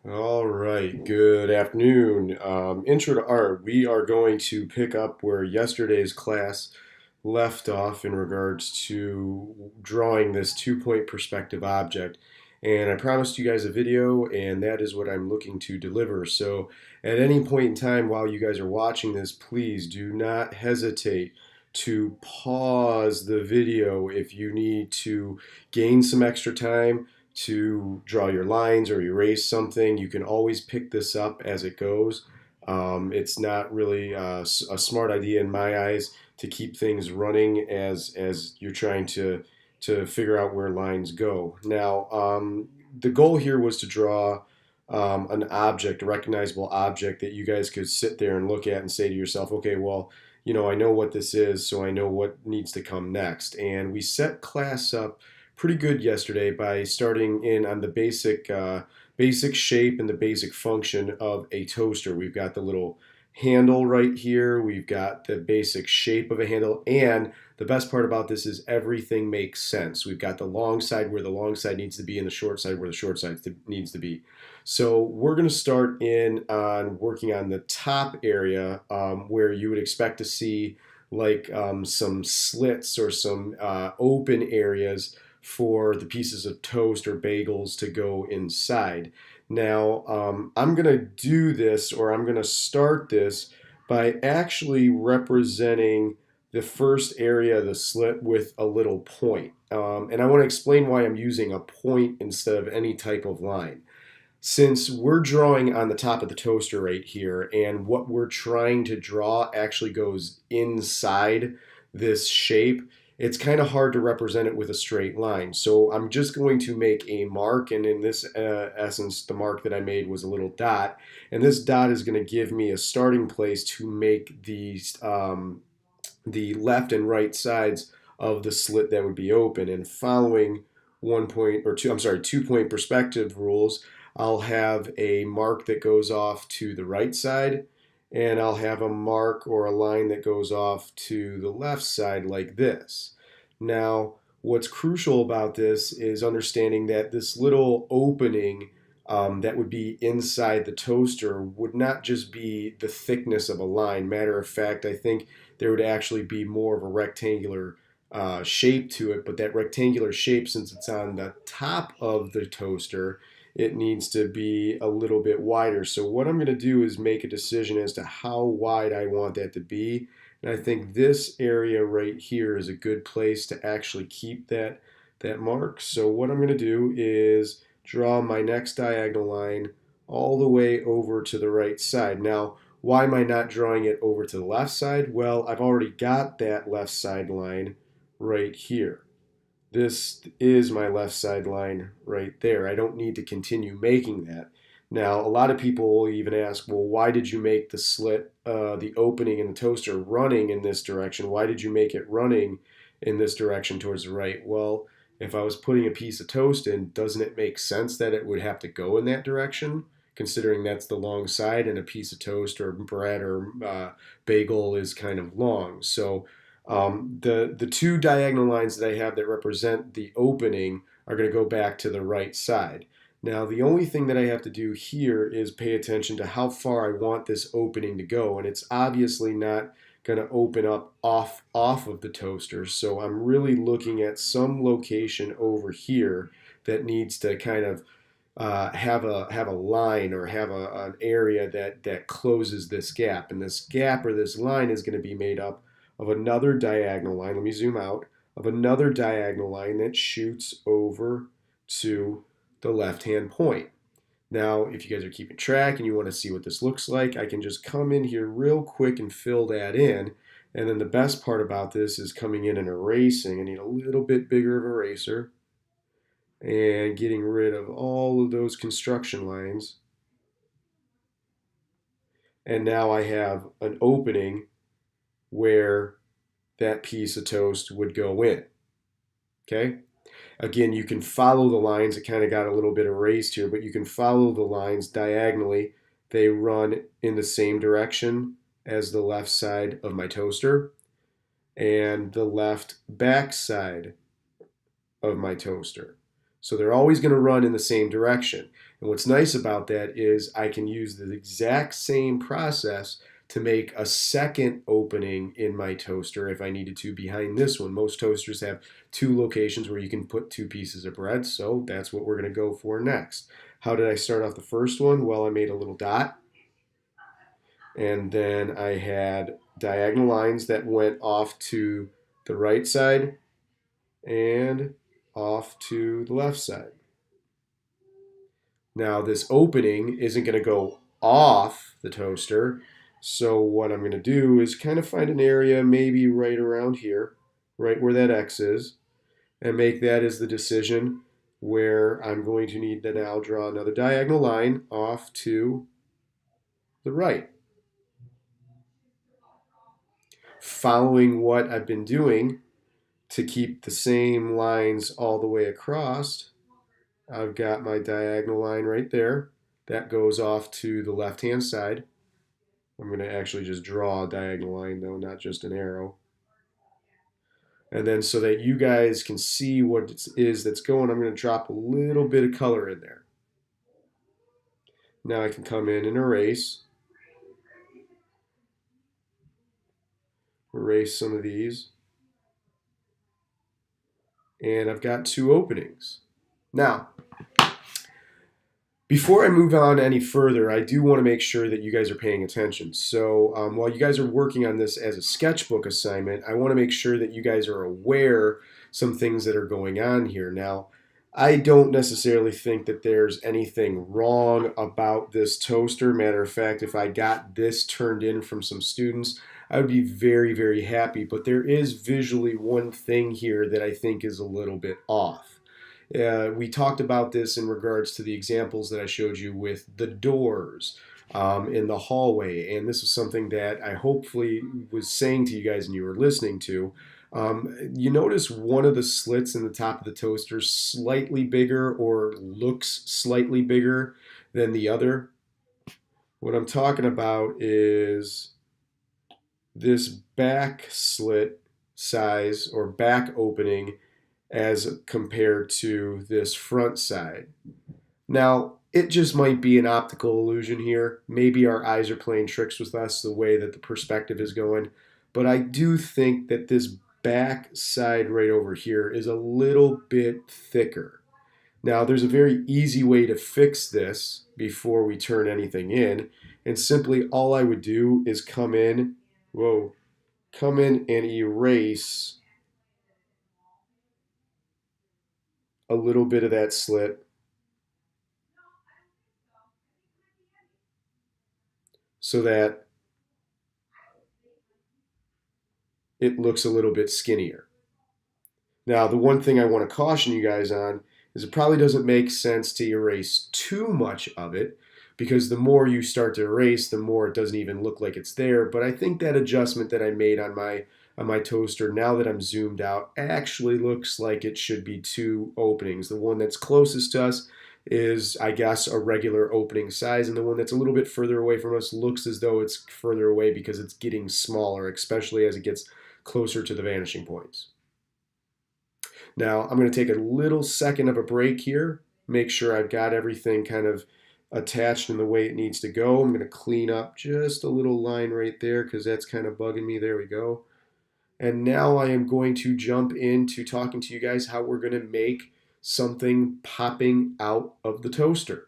All right, good afternoon. Intro to Art. We are going to pick up where yesterday's class left off in regards to drawing this two-point perspective object. And I promised you guys a video, and that is what I'm looking to deliver. So at any point in time while you guys are watching this, please do not hesitate to pause the video if you need to gain some extra time to draw your lines or erase something. You can always pick this up as it goes. It's not really a smart idea in my eyes to keep things running as you're trying to figure out where lines go. Now, the goal here was to draw an object, a recognizable object that you guys could sit there and look at and say to yourself, okay, well, I know what this is, so I know what needs to come next. And we set class up pretty good yesterday by starting in on the basic shape and the basic function of a toaster. We've got the little handle right here. We've got the basic shape of a handle, and the best part about this is everything makes sense. We've got the long side where the long side needs to be and the short side where the short side needs to be. So we're going to start in on working on the top area where you would expect to see like some slits or some open areas for the pieces of toast or bagels to go inside. Now, I'm going to do this, or I'm going to start this by actually representing the first area of the slit with a little point. And I want to explain why I'm using a point instead of any type of line. Since we're drawing on the top of the toaster right here, and what we're trying to draw actually goes inside this shape, it's kind of hard to represent it with a straight line. So I'm just going to make a mark, and in this essence, the mark that I made was a little dot, and this dot is going to give me a starting place to make the left and right sides of the slit that would be open. And following 2 point perspective rules, I'll have a mark that goes off to the right side, and I'll have a mark or a line that goes off to the left side like this. Now, what's crucial about this is understanding that this little opening that would be inside the toaster would not just be the thickness of a line. Matter of fact, I think there would actually be more of a rectangular shape to it, but that rectangular shape, since it's on the top of the toaster, it needs to be a little bit wider. So what I'm going to do is make a decision as to how wide I want that to be. And I think this area right here is a good place to actually keep that mark. So what I'm going to do is draw my next diagonal line all the way over to the right side. Now, why am I not drawing it over to the left side? Well, I've already got that left side line right here. This is my left side line right there. I don't need to continue making that. Now, a lot of people will even ask, well, why did you make the slit, the opening in the toaster running in this direction? Why did you make it running in this direction towards the right? Well, if I was putting a piece of toast in, doesn't it make sense that it would have to go in that direction, considering that's the long side and a piece of toast or bread or bagel is kind of long? So the two diagonal lines that I have that represent the opening are going to go back to the right side. Now, the only thing that I have to do here is pay attention to how far I want this opening to go, and it's obviously not going to open up off of the toaster, so I'm really looking at some location over here that needs to kind of have a line or have an area that closes this gap, and this gap or this line is going to be made up of another diagonal line. Let me zoom out, of another diagonal line that shoots over to the left-hand point. Now, if you guys are keeping track and you want to see what this looks like, I can just come in here real quick and fill that in. And then the best part about this is coming in and erasing. I need a little bit bigger of eraser and getting rid of all of those construction lines. And now I have an opening where that piece of toast would go in. Okay? Again, you can follow the lines. It kind of got a little bit erased here, but you can follow the lines diagonally. They run in the same direction as the left side of my toaster and the left back side of my toaster. So they're always going to run in the same direction. And what's nice about that is I can use the exact same process to make a second opening in my toaster if I needed to behind this one. Most toasters have two locations where you can put two pieces of bread, so that's what we're going to go for next. How did I start off the first one? Well, I made a little dot, and then I had diagonal lines that went off to the right side and off to the left side. Now this opening isn't going to go off the toaster, so what I'm going to do is kind of find an area maybe right around here, right where that X is, and make that as the decision where I'm going to need to now draw another diagonal line off to the right. Following what I've been doing to keep the same lines all the way across, I've got my diagonal line right there. That goes off to the left-hand side. I'm going to actually just draw a diagonal line though, not just an arrow. And then so that you guys can see what it is that's going, I'm going to drop a little bit of color in there. Now I can come in and erase some of these. And I've got two openings. Now, before I move on any further, I do want to make sure that you guys are paying attention. So while you guys are working on this as a sketchbook assignment, I want to make sure that you guys are aware some things that are going on here. Now, I don't necessarily think that there's anything wrong about this toaster. Matter of fact, if I got this turned in from some students, I would be very, very happy. But there is visually one thing here that I think is a little bit off. We talked about this in regards to the examples that I showed you with the doors in the hallway, and this is something that I hopefully was saying to you guys and you were listening to. You notice one of the slits in the top of the toaster slightly bigger or looks slightly bigger than the other. What I'm talking about is this back slit size or back opening as compared to this front side. Now, it just might be an optical illusion here. Maybe our eyes are playing tricks with us the way that the perspective is going. But I do think that this back side right over here is a little bit thicker. Now, there's a very easy way to fix this before we turn anything in. And simply all I would do is come in and erase a little bit of that slit so that it looks a little bit skinnier. Now, the one thing I want to caution you guys on is it probably doesn't make sense to erase too much of it, because the more you start to erase, the more it doesn't even look like it's there. But I think that adjustment that I made on my toaster, now that I'm zoomed out, actually looks like it should be two openings. The one that's closest to us is, I guess, a regular opening size, and the one that's a little bit further away from us looks as though it's further away because it's getting smaller, especially as it gets closer to the vanishing points. Now, I'm going to take a little second of a break here, make sure I've got everything kind of attached in the way it needs to go. I'm going to clean up just a little line right there because that's kind of bugging me. There we go. And now I am going to jump into talking to you guys how we're going to make something popping out of the toaster.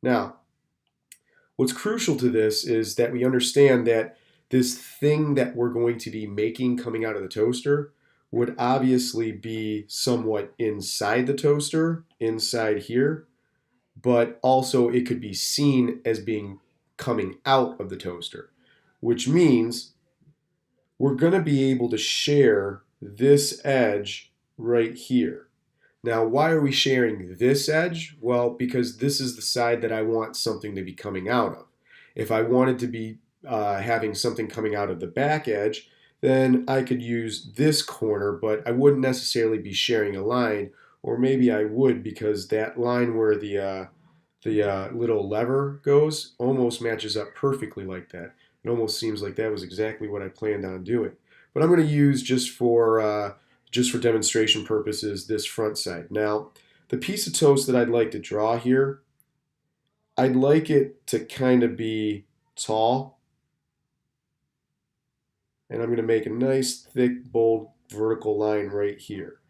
Now, what's crucial to this is that we understand that this thing that we're going to be making coming out of the toaster would obviously be somewhat inside the toaster, inside here, but also it could be seen as being coming out of the toaster, which means we're going to be able to share this edge right here. Now, why are we sharing this edge? Well, because this is the side that I want something to be coming out of. If I wanted to be having something coming out of the back edge, then I could use this corner, but I wouldn't necessarily be sharing a line, or maybe I would, because that line where the little lever goes almost matches up perfectly like that. It almost seems like that was exactly what I planned on doing. But I'm going to use, just for just for demonstration purposes, this front side. Now, the piece of toast that I'd like to draw here, I'd like it to kind of be tall. And I'm going to make a nice, thick, bold vertical line right here.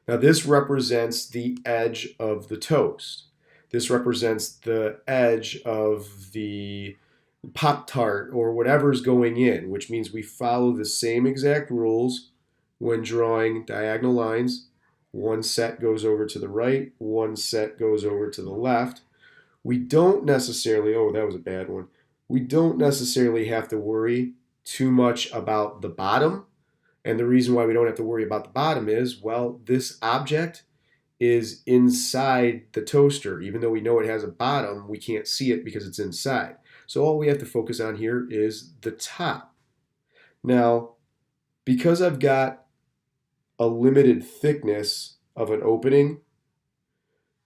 Now this represents the edge of the toast. This represents the edge of the Pop-Tart or whatever's going in, which means we follow the same exact rules when drawing diagonal lines. One set goes over to the right, one set goes over to the left. We don't necessarily, oh, that was a bad one. We don't necessarily have to worry too much about the bottom. And the reason why we don't have to worry about the bottom is, well, this object is inside the toaster. Even though we know it has a bottom, we can't see it because it's inside. So all we have to focus on here is the top. Now, because I've got a limited thickness of an opening,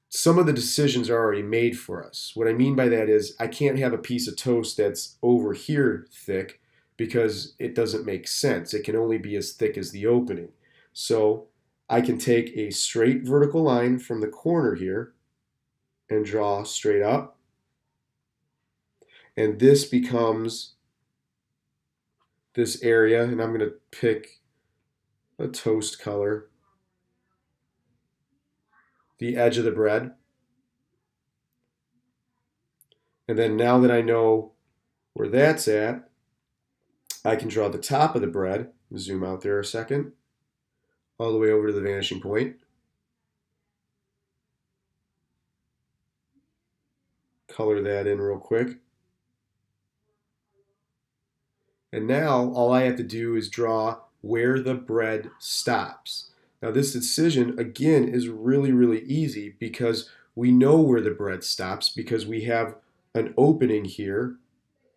some of the decisions are already made for us. What I mean by that is I can't have a piece of toast that's over here thick because it doesn't make sense. It can only be as thick as the opening. So I can take a straight vertical line from the corner here and draw straight up. And this becomes this area, and I'm going to pick a toast color, the edge of the bread. And then now that I know where that's at, I can draw the top of the bread, zoom out there a second, all the way over to the vanishing point. Color that in real quick. And now all I have to do is draw where the bread stops. Now this decision, again, is really, really easy because we know where the bread stops because we have an opening here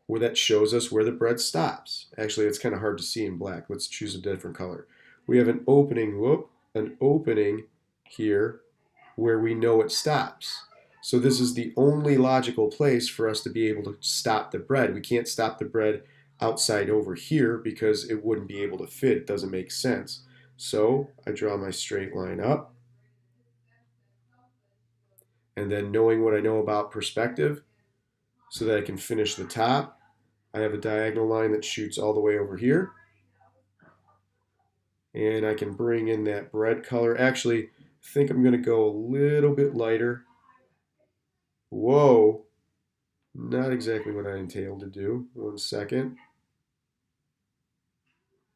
where that shows us where the bread stops. Actually, it's kind of hard to see in black. Let's choose a different color. We have an opening, an opening here where we know it stops. So this is the only logical place for us to be able to stop the bread. We can't stop the bread outside over here because it wouldn't be able to fit. It doesn't make sense. So I draw my straight line up. And then knowing what I know about perspective so that I can finish the top, I have a diagonal line that shoots all the way over here. And I can bring in that bread color. Actually, I think I'm going to go a little bit lighter. Whoa, not exactly what I intended to do. 1 second.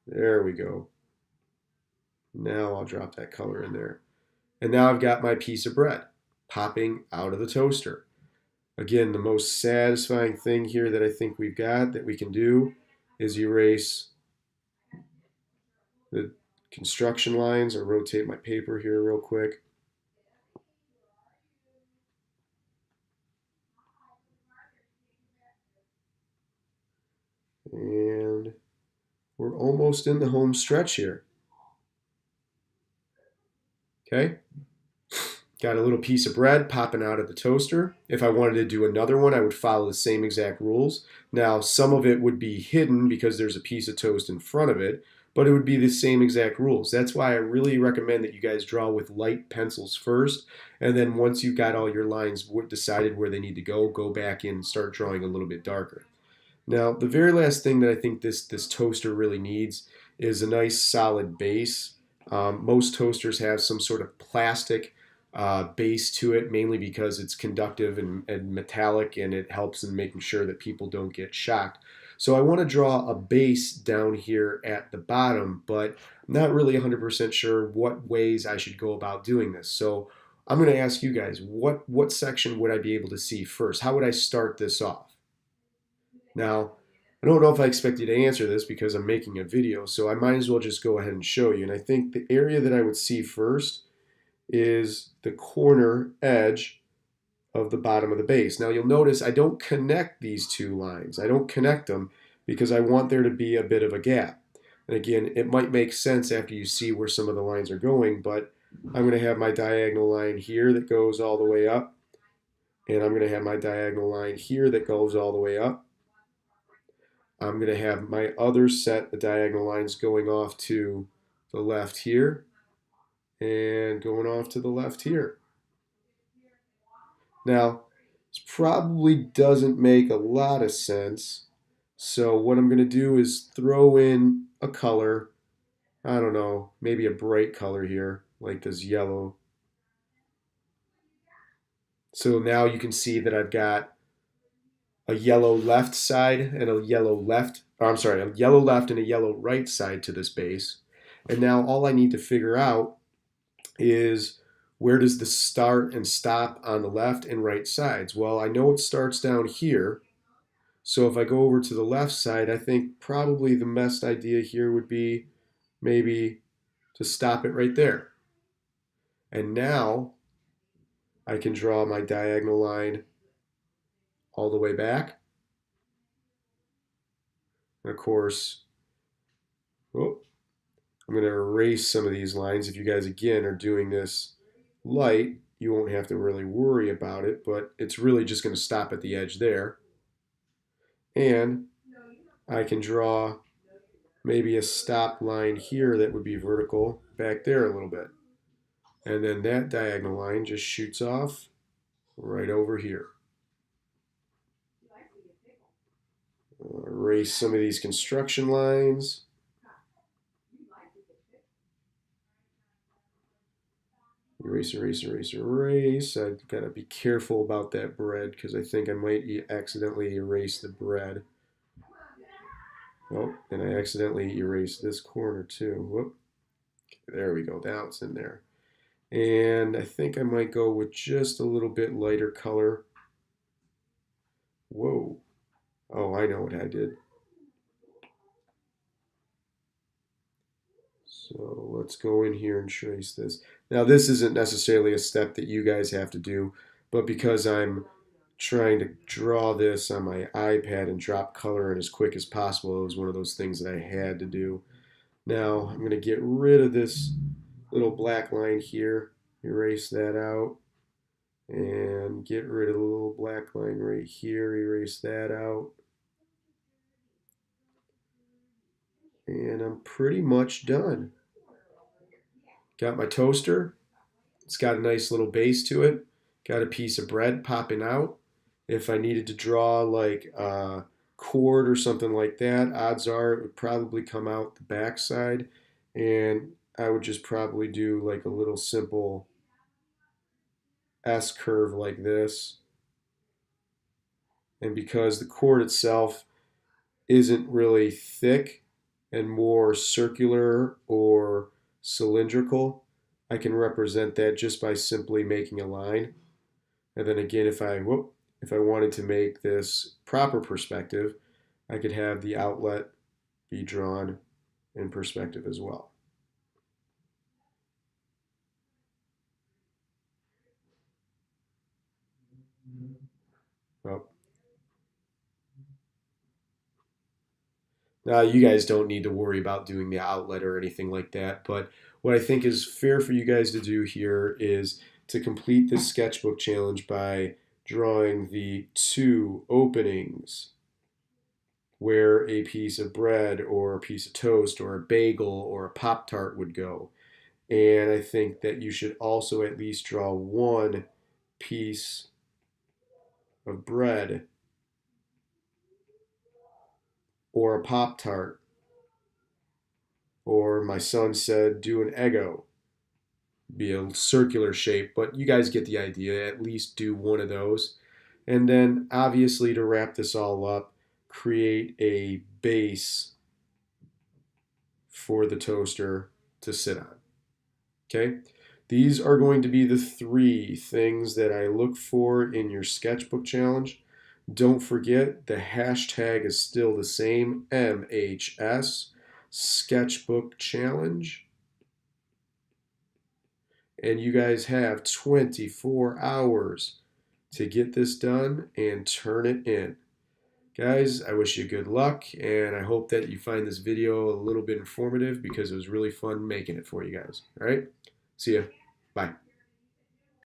There we go. Now I'll drop that color in there. And now I've got my piece of bread popping out of the toaster. Again, the most satisfying thing here that I think we've got that we can do is erase the construction lines. Or rotate my paper here real quick. And we're almost in the home stretch here. Okay? Got a little piece of bread popping out of the toaster. If I wanted to do another one, I would follow the same exact rules. Now, some of it would be hidden because there's a piece of toast in front of it, but it would be the same exact rules. That's why I really recommend that you guys draw with light pencils first, and then once you've got all your lines decided where they need to go back in and start drawing a little bit darker. Now, the very last thing that I think this toaster really needs is a nice solid base. Most toasters have some sort of plastic base to it, mainly because it's conductive and metallic, and it helps in making sure that people don't get shocked. So I want to draw a base down here at the bottom, but I'm not really 100% sure what ways I should go about doing this. So I'm going to ask you guys, what section would I be able to see first? How would I start this off? Now, I don't know if I expect you to answer this because I'm making a video, so I might as well just go ahead and show you. And I think the area that I would see first is the corner edge of the bottom of the base. Now you'll notice I don't connect these two lines. I don't connect them because I want there to be a bit of a gap. And again, it might make sense after you see where some of the lines are going, but I'm going to have my diagonal line here that goes all the way up, and I'm going to have my diagonal line here that goes all the way up. I'm going to have my other set of diagonal lines going off to the left here and going off to the left here. Now, this probably doesn't make a lot of sense. So what I'm going to do is throw in a color. I don't know, maybe a bright color here, like this yellow. So now you can see that I've got a yellow left side and a yellow left, or I'm sorry, a yellow left and a yellow right side to this base. And now all I need to figure out is where does the start and stop on the left and right sides? Well, I know it starts down here. So if I go over to the left side, I think probably the best idea here would be maybe to stop it right there. And now I can draw my diagonal line all the way back. And of course, oh, I'm going to erase some of these lines. If you guys, again, are doing this light, you won't have to really worry about it, but it's really just going to stop at the edge there. And I can draw maybe a stop line here that would be vertical back there a little bit. And then that diagonal line just shoots off right over here. Erase some of these construction lines. Erase, erase, erase, erase. I've got to be careful about that bread because I think I might accidentally erase the bread. Oh, and I accidentally erased this corner too. Whoop. There we go. Now it's in there. And I think I might go with just a little bit lighter color. Whoa. Oh, I know what I did. So let's go in here and trace this. Now this isn't necessarily a step that you guys have to do, but because I'm trying to draw this on my iPad and drop color in as quick as possible, it was one of those things that I had to do. Now I'm going to get rid of this little black line here, erase that out, and get rid of the little black line right here, erase that out. And I'm pretty much done. Got my toaster. It's got a nice little base to it. Got a piece of bread popping out. If I needed to draw like a cord or something like that, odds are it would probably come out the back side. And I would just probably do like a little simple S curve like this. And because the cord itself isn't really thick and more circular or cylindrical, I can represent that just by simply making a line. And then again, if I wanted to make this proper perspective, I could have the outlet be drawn in perspective as well. Well, now you guys don't need to worry about doing the outlet or anything like that, but what I think is fair for you guys to do here is to complete this sketchbook challenge by drawing the 2 openings where a piece of bread or a piece of toast or a bagel or a Pop-Tart would go. And I think that you should also at least draw 1 piece of bread or a Pop-Tart. Or my son said, do an Eggo. Be a circular shape, but you guys get the idea. At least do 1 of those. And then obviously to wrap this all up, create a base for the toaster to sit on. Okay? These are going to be the 3 things that I look for in your sketchbook challenge. Don't forget the hashtag is still the same, MHS Sketchbook Challenge. And you guys have 24 hours to get this done and turn it in. Guys, I wish you good luck, and I hope that you find this video a little bit informative because it was really fun making it for you guys. All right? See ya. Bye.